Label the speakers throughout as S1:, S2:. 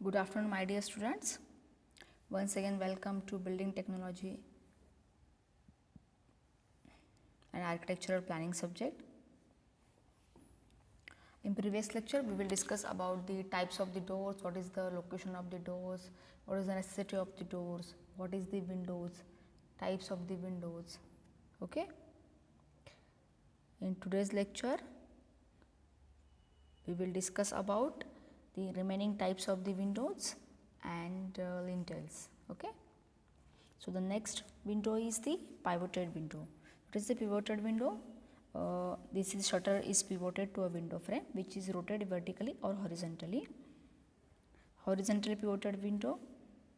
S1: Good afternoon, my dear students. Once again, welcome to Building Technology and Architectural Planning subject. In previous lecture, we will discuss about the types of the doors, what is the location of the doors, what is the necessity of the doors, what is the windows, types of the windows. Okay. In today's lecture, we will discuss about the remaining types of the windows and lintels. Okay. So the next window is the pivoted window. What is the pivoted window? This is shutter is pivoted to a window frame which is rotated vertically or horizontally. Horizontally pivoted window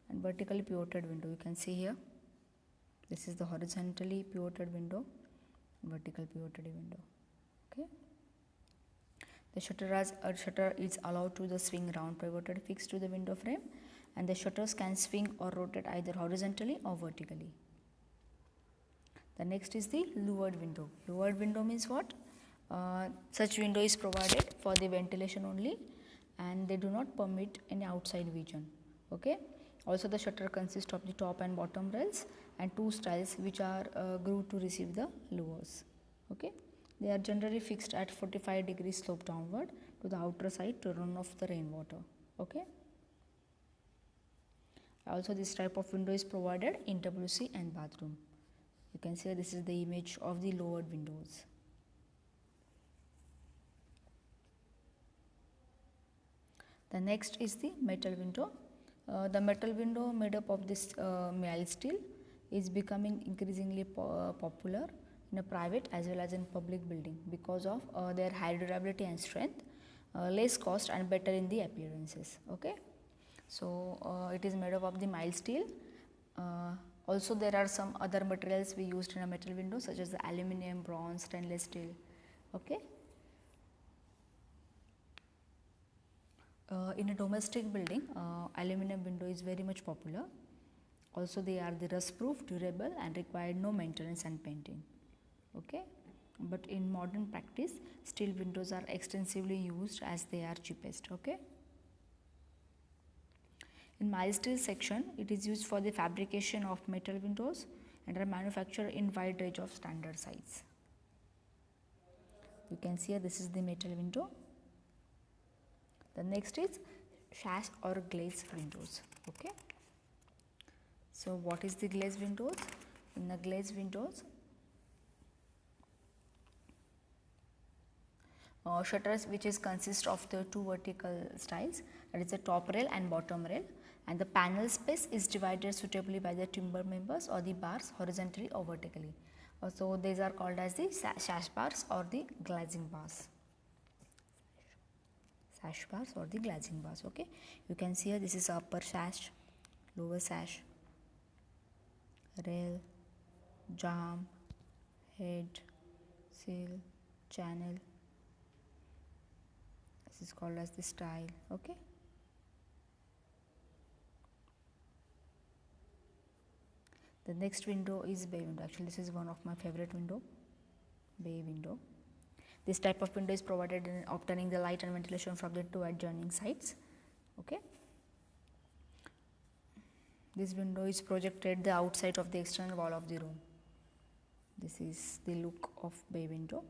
S1: and vertically pivoted window. You can see here. This is the horizontally pivoted window, vertical pivoted window. Okay. The shutter is allowed to the swing round pivoted fixed to the window frame, and the shutters can swing or rotate either horizontally or vertically. The next is the louvered window. Louvered window means what? Such window is provided for the ventilation only, and they do not permit any outside vision. Okay. Also, the shutter consists of the top and bottom rails and two styles which are grooved to receive the louvers. Okay. They are generally fixed at 45 degrees slope downward to the outer side to run off the rainwater. Okay. Also, this type of window is provided in WC and bathroom. You can see this is the image of the lowered windows. The next is the metal window. The metal window made up of this mild steel is becoming increasingly popular in a private as well as in public building because of their high durability and strength, less cost and better in the appearances. Okay. So it is made up of the mild steel. Also there are some other materials we used in a metal window such as the aluminum, bronze, stainless steel. Okay. In a domestic building, aluminum window is very much popular. Also they are the rust proof, durable and require no maintenance and painting. Okay. But in modern practice, steel windows are extensively used as they are cheapest. Okay. In mild steel section, it is used for the fabrication of metal windows and are manufactured in wide range of standard size. You can see here this is the metal window. The next is sash or glaze windows. Okay. So what is the glaze windows? In the glaze windows, shutters which is consist of the two vertical styles, that is the top rail and bottom rail, and the panel space is divided suitably by the timber members or the bars horizontally or vertically. So these are called as the sash bars or the glazing bars. Sash bars or the glazing bars. Okay. You can see here this is upper sash, lower sash, rail, jamb, head, sill, channel. This is called as the style. Okay. The next window is bay window. Actually, this is one of my favorite window, bay window. This type of window is provided in obtaining the light and ventilation from the two adjoining sides. Okay. This window is projected the outside of the external wall of the room. This is the look of bay window.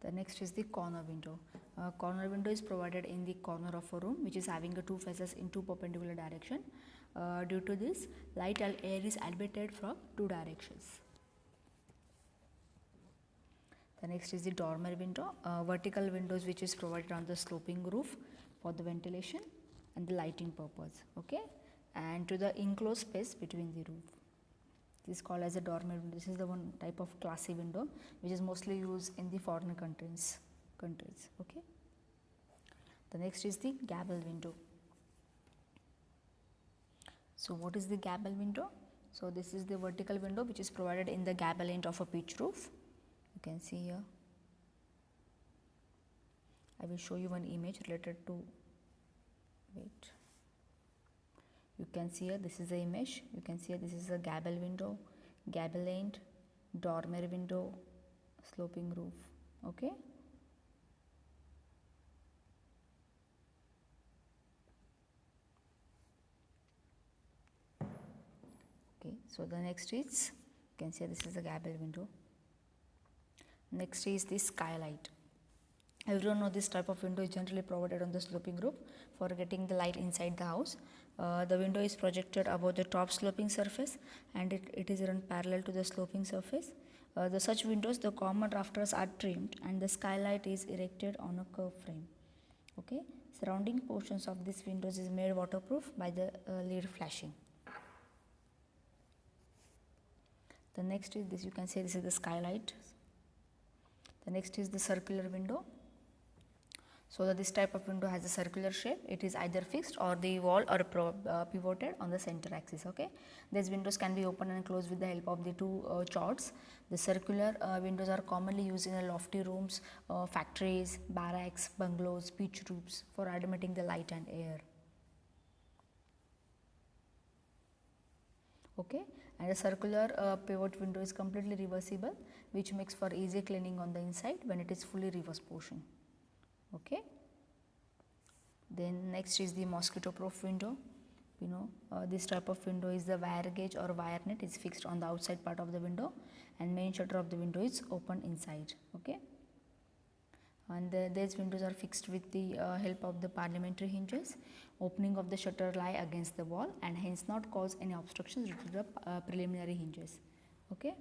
S1: The next is the corner window. Corner window is provided in the corner of a room which is having two faces in two perpendicular direction. Due to this, light and air is admitted from two directions. The next is the dormer window. Vertical windows which is provided on the sloping roof for the ventilation and the lighting purpose. Okay, and to the enclosed space between the roof. This is called as a dormer window. This is the one type of classy window which is mostly used in the foreign countries. Okay. The next is the gable window. So what is the gable window? So this is the vertical window which is provided in the gable end of a pitch roof. You can see here. I will show you one image related to, wait. You can see here this is the image. You can see here this is a gable window, gable end, dormer window, sloping roof. Okay. So the next is, you can say this is the gable window. Next is the skylight. Everyone know this type of window is generally provided on the sloping roof for getting the light inside the house. The window is projected above the top sloping surface, and it is run parallel to the sloping surface. Such windows, the common rafters are trimmed and the skylight is erected on a curved frame. Okay, surrounding portions of these windows is made waterproof by the lead flashing. The next is this, you can say this is the skylight. The next is the circular window. So that this type of window has a circular shape. It is either fixed or the wall or pivoted on the center axis. Okay, these windows can be opened and closed with the help of the two chords. The circular windows are commonly used in lofty rooms, factories, barracks, bungalows, pitch roofs for admitting the light and air. Okay, and a circular pivot window is completely reversible, which makes for easy cleaning on the inside when it is fully reversed portion. Okay, then next is the mosquito proof window. This type of window is the wire gauge or wire net is fixed on the outside part of the window, and main shutter of the window is open inside. Okay, and these windows are fixed with the help of the parliamentary hinges. Opening of the shutter lie against the wall and hence not cause any obstructions due to the preliminary hinges. Okay,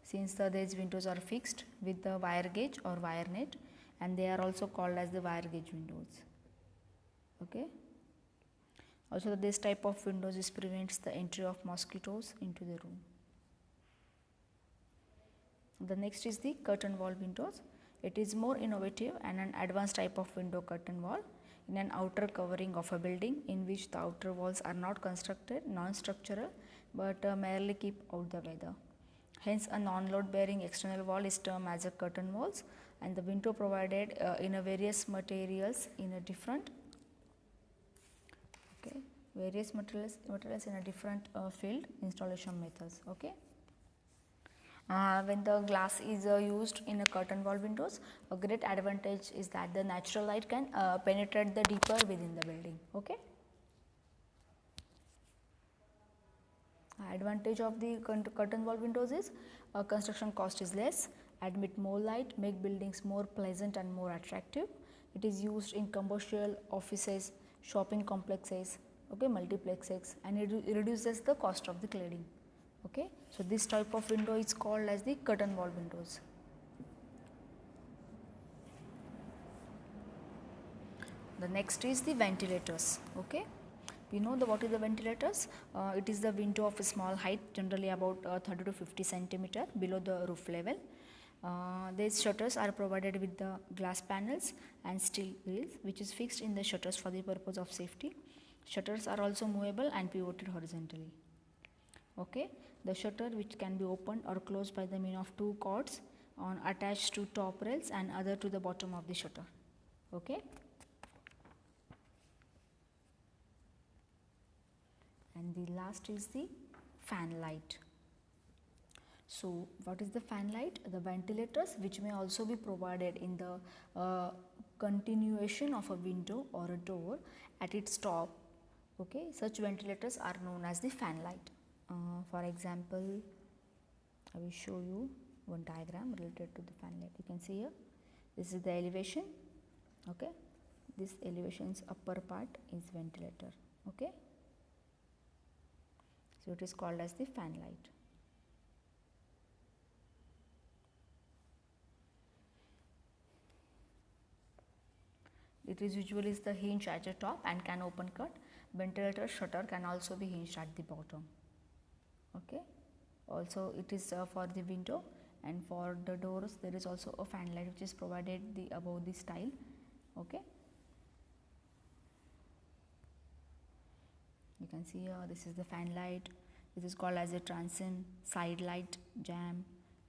S1: since these windows are fixed with the wire gauge or wire net, and they are also called as the wire gauge windows. Okay, also this type of windows is prevents the entry of mosquitoes into the room. The next is the curtain wall windows. It is more innovative and an advanced type of window curtain wall in an outer covering of a building in which the outer walls are not constructed non-structural but merely keep out the weather. Hence a non-load bearing external wall is termed as a curtain walls, and the window provided in a various materials in a different various materials in a different field installation methods. Okay, when the glass is used in a curtain wall windows, a great advantage is that the natural light can penetrate the deeper within the building. Okay, advantage of the curtain wall windows is construction cost is less, admit more light, make buildings more pleasant and more attractive. It is used in commercial, offices, shopping complexes, okay, multiplexes, and it reduces the cost of the cladding. Okay, so this type of window is called as the curtain wall windows. The next is the ventilators. Okay, we know what is the ventilators. It is the window of a small height, generally about 30 to 50 centimeter below the roof level. These shutters are provided with the glass panels and steel wheels, which is fixed in the shutters for the purpose of safety. Shutters are also movable and pivoted horizontally. Okay, the shutter which can be opened or closed by the means of two cords on attached to top rails and other to the bottom of the shutter. Okay, and the last is the fan light. So what is the fan light? The ventilators which may also be provided in the continuation of a window or a door at its top. Okay, such ventilators are known as the fan light. For example, I will show you one diagram related to the fan light. You can see here, this is the elevation. Okay, this elevation's upper part is ventilator. Okay, so it is called as the fan light. It is usually the hinge at the top and can open cut. Ventilator shutter can also be hinged at the bottom. Okay, also it is for the window, and for the doors there is also a fan light which is provided above the stile. Okay, you can see this is the fan light. This is called as a transom, side light, jamb,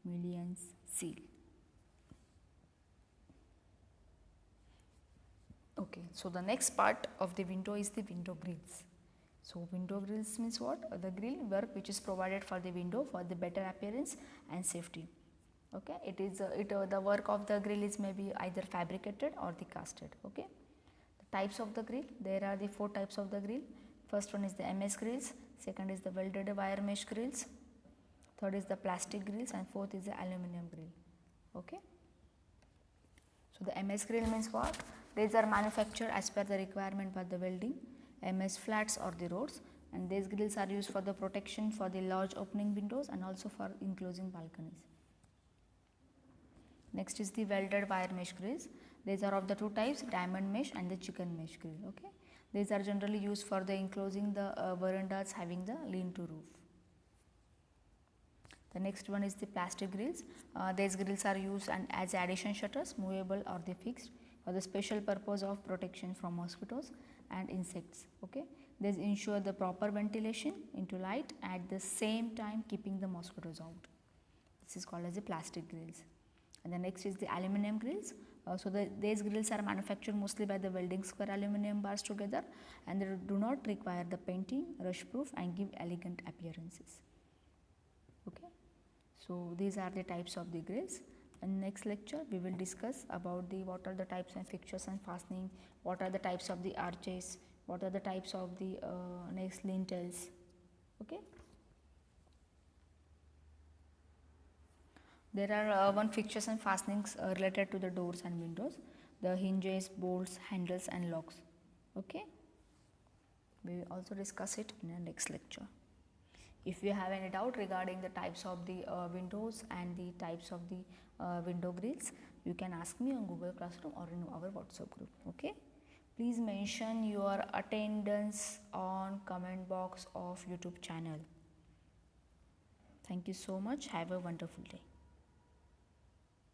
S1: mullions, seal. Okay, so the next part of the window is the window grills. So window grills means what? The grill work which is provided for the window for the better appearance and safety. Okay, it is the work of the grill is maybe either fabricated or the casted. Okay, the types of the grill, there are the 4 types of the grill. First one is the MS grills, second is the welded wire mesh grills, third is the plastic grills, and fourth is the aluminum grill. Okay. So the MS grill means what? These are manufactured as per the requirement by the welding, MS flats or the rods, and these grills are used for the protection for the large opening windows and also for enclosing balconies. Next is the welded wire mesh grills. These are of the two types, diamond mesh and the chicken mesh grill. Okay, these are generally used for the enclosing the verandas having the lean-to roof. The next one is the plastic grills. These grills are used and as addition shutters, movable or the fixed, for the special purpose of protection from mosquitoes and insects. Okay, these ensure the proper ventilation into light at the same time keeping the mosquitoes out. This is called as the plastic grills. And the next is the aluminum grills. These grills are manufactured mostly by the welding square aluminum bars together, and they do not require the painting, rush proof, and give elegant appearances. Okay, so these are the types of the grills. In next lecture we will discuss about the what are the types and fixtures and fastening, what are the types of the arches, what are the types of the next lintels. Okay. There are one fixtures and fastenings related to the doors and windows, the hinges, bolts, handles and locks. Okay, we will also discuss it in the next lecture. If you have any doubt regarding the types of the windows and the types of the window grills, you can ask me on Google Classroom or in our WhatsApp group. Okay, please mention your attendance on comment box of YouTube channel. Thank you so much. Have a wonderful day.